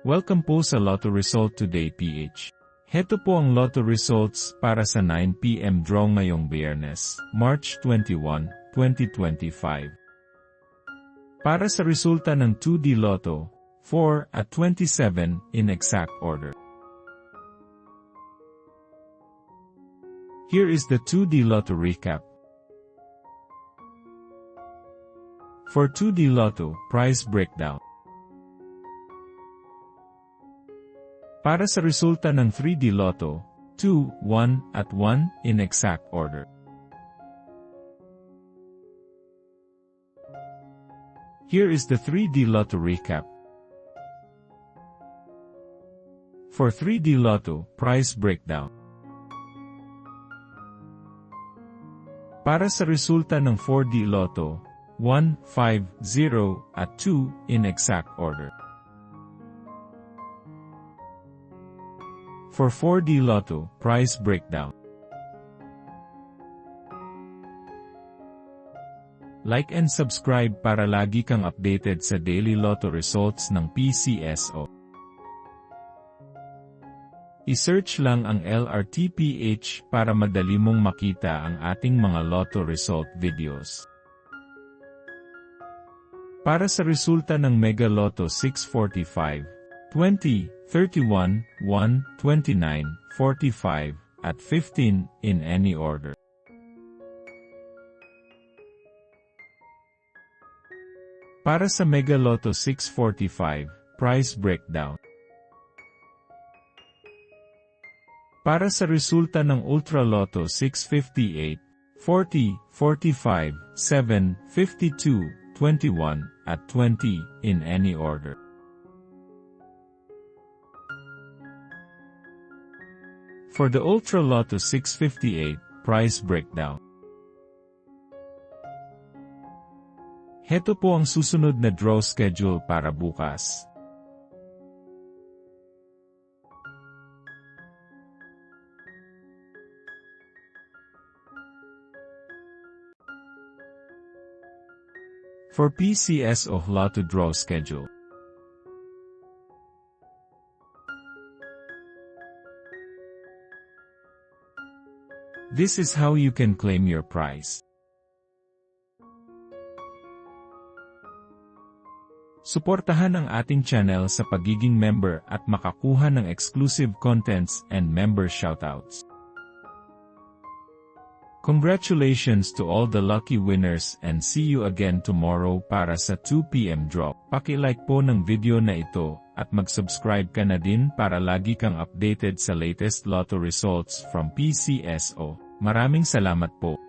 Welcome po sa Lotto Result Today PH. Heto po ang Lotto Results para sa 9 PM draw ngayong Biyernes, March 21, 2025. Para sa resulta ng 2D Lotto, 4 at 27 in exact order. Here is the 2D Lotto recap. For 2D Lotto, prize breakdown. Para sa resulta ng 3D Lotto, 2, 1, at 1 in exact order. Here is the 3D Lotto recap. For 3D Lotto, prize breakdown. Para sa resulta ng 4D Lotto, 1, 5, 0, at 2 in exact order. For 4D Lotto, prize breakdown. Like and subscribe para lagi kang updated sa daily Lotto results ng PCSO. I-search lang ang LRTPH para madali mong makita ang ating mga Lotto result videos. Para sa resulta ng Mega Lotto 645, 20, 31, 1, 29, 45, at 15 in any order. Para sa Mega Lotto 645, prize breakdown. Para sa resulta ng Ultra Lotto 658, 40, 45, 7, 52, 21, at 20 in any order. For the Ultra Lotto 658, prize breakdown. Heto po ang susunod na draw schedule para bukas. For PCSO Lotto draw schedule. This is how you can claim your prize. Suportahan ang ating channel sa pagiging member at makakuha ng exclusive contents and member shoutouts. Congratulations to all the lucky winners and see you again tomorrow para sa 2 PM draw. Paki-like po ng video na ito at mag-subscribe ka na din para lagi kang updated sa latest Lotto results from PCSO. Maraming salamat po.